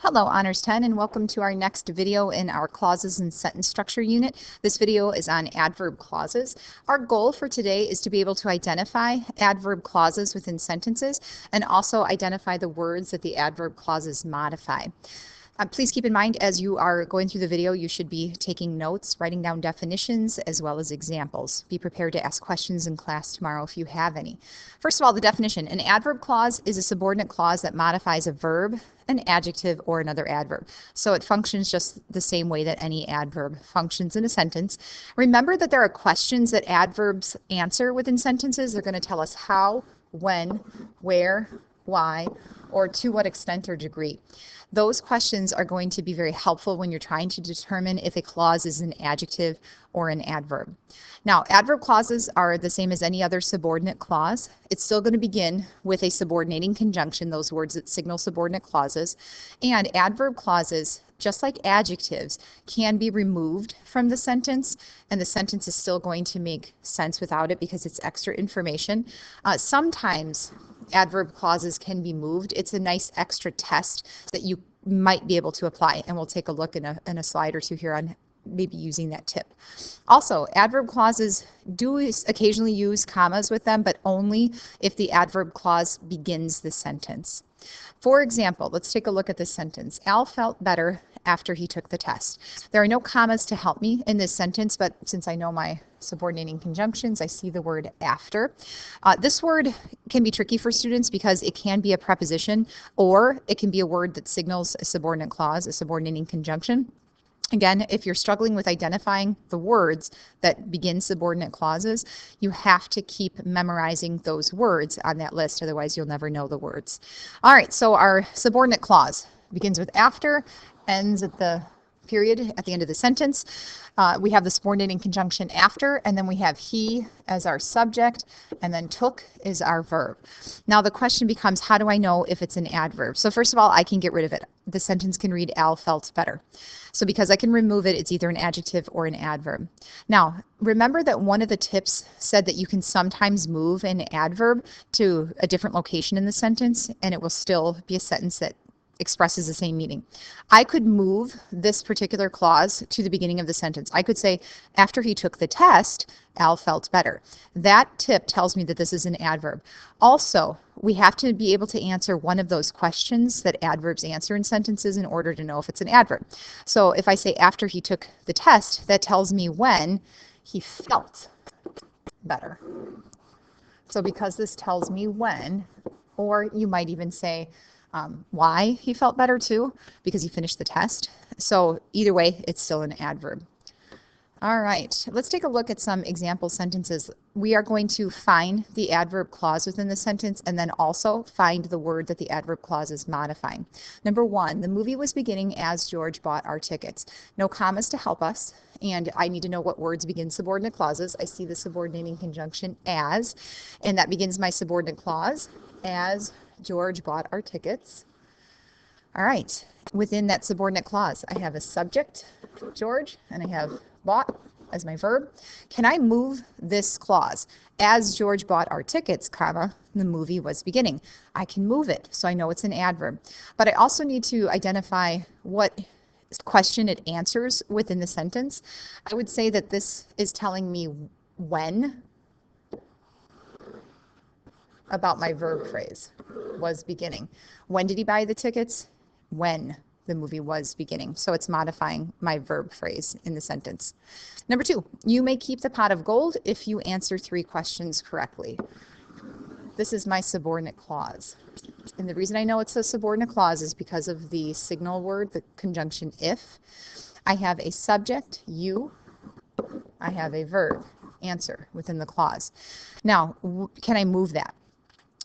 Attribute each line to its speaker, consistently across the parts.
Speaker 1: Hello, Honors 10, and welcome to our next video in our clauses and sentence structure unit. This video is on adverb clauses. Our goal for today is to be able to identify adverb clauses within sentences and also identify the words that the adverb clauses modify. Please keep in mind, as you are going through the video, you should be taking notes, writing down definitions, as well as examples. Be prepared to ask questions in class tomorrow if you have any. First of all, the definition. An adverb clause is a subordinate clause that modifies a verb, an adjective, or another adverb. So it functions just the same way that any adverb functions in a sentence. Remember that there are questions that adverbs answer within sentences. They're going to tell us how, when, where, why, or to what extent or degree. Those questions are going to be very helpful when you're trying to determine if a clause is an adjective or an adverb. Now, adverb clauses are the same as any other subordinate clause. It's still going to begin with a subordinating conjunction, those words that signal subordinate clauses. And adverb clauses, just like adjectives, can be removed from the sentence, and the sentence is still going to make sense without it because it's extra information. Sometimes adverb clauses can be moved. It's a nice extra test that you might be able to apply, and we'll take a look in a slide or two here on maybe using that tip. Also, adverb clauses do occasionally use commas with them, but only if the adverb clause begins the sentence. For example, let's take a look at this sentence. Al felt better after he took the test. There are no commas to help me in this sentence, but since I know my subordinating conjunctions, I see the word after. This word can be tricky for students because it can be a preposition, or it can be a word that signals a subordinate clause, a subordinating conjunction. Again, if you're struggling with identifying the words that begin subordinate clauses, you have to keep memorizing those words on that list, otherwise you'll never know the words. All right, so our subordinate clause begins with after, ends at the period at the end of the sentence. We have the subordinating conjunction after, and then we have he as our subject, and then took is our verb. Now the question becomes, how do I know if it's an adverb? So first of all, I can get rid of it. The sentence can read Al felt better. So because I can remove it, it's either an adjective or an adverb. Now, remember that one of the tips said that you can sometimes move an adverb to a different location in the sentence, and it will still be a sentence that expresses the same meaning. I could move this particular clause to the beginning of the sentence. I could say, after he took the test, Al felt better. That tip tells me that this is an adverb. Also, we have to be able to answer one of those questions that adverbs answer in sentences in order to know if it's an adverb. So if I say after he took the test, that tells me when he felt better. So because this tells me when, or you might even say why he felt better too, because he finished the test. So either way, it's still an adverb. All right, let's take a look at some example sentences. We are going to find the adverb clause within the sentence and then also find the word that the adverb clause is modifying. Number one, the movie was beginning as George bought our tickets. No commas to help us, and I need to know what words begin subordinate clauses. I see the subordinating conjunction as, and that begins my subordinate clause, as George bought our tickets. All right, within that subordinate clause, I have a subject, George, and I have bought as my verb. Can I move this clause? As George bought our tickets, comma, the movie was beginning. I can move it, so I know it's an adverb. But I also need to identify what question it answers within the sentence. I would say that this is telling me when about my verb phrase, was beginning. When did he buy the tickets? When the movie was beginning. So it's modifying my verb phrase in the sentence. Number two, you may keep the pot of gold if you answer 3 questions correctly. This is my subordinate clause. And the reason I know it's a subordinate clause is because of the signal word, the conjunction if. I have a subject, you. I have a verb, answer, within the clause. Now, can I move that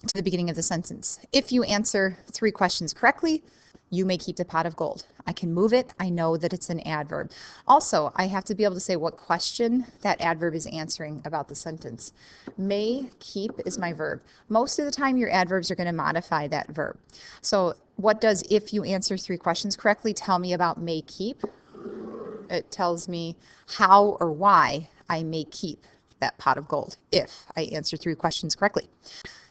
Speaker 1: to the beginning of the sentence? If you answer 3 questions correctly, you may keep the pot of gold. I can move it. I know that it's an adverb. Also, I have to be able to say what question that adverb is answering about the sentence. May keep is my verb. Most of the time, your adverbs are going to modify that verb. So what does if you answer 3 questions correctly tell me about may keep? It tells me how or why I may keep that pot of gold if I answer 3 questions correctly.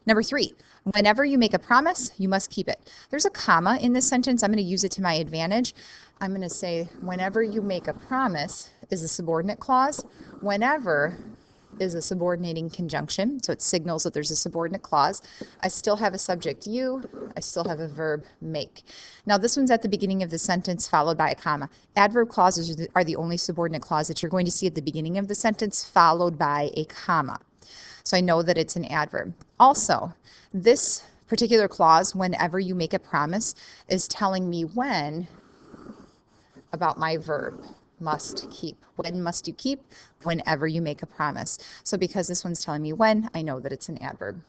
Speaker 1: Number 3, whenever you make a promise, you must keep it. There's a comma in this sentence. I'm going to use it to my advantage. I'm going to say whenever you make a promise is a subordinate clause. Whenever is a subordinating conjunction, so it signals that there's a subordinate clause. I still have a subject you, I still have a verb make. Now this one's at the beginning of the sentence followed by a comma. Adverb clauses are the only subordinate clause that you're going to see at the beginning of the sentence followed by a comma. So I know that it's an adverb. Also, this particular clause, whenever you make a promise, is telling me when about my verb. Must keep. When must you keep? Whenever you make a promise. So because this one's telling me when, I know that it's an adverb.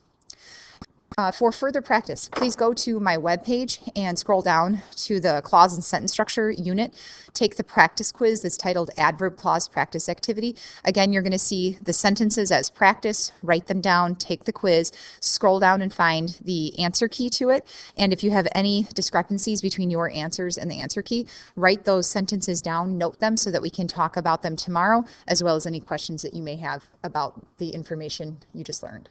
Speaker 1: For further practice, please go to my webpage and scroll down to the clause and sentence structure unit. Take the practice quiz that's titled Adverb Clause Practice Activity. Again, you're going to see the sentences as practice, write them down, take the quiz, scroll down and find the answer key to it. And if you have any discrepancies between your answers and the answer key, write those sentences down, note them so that we can talk about them tomorrow, as well as any questions that you may have about the information you just learned.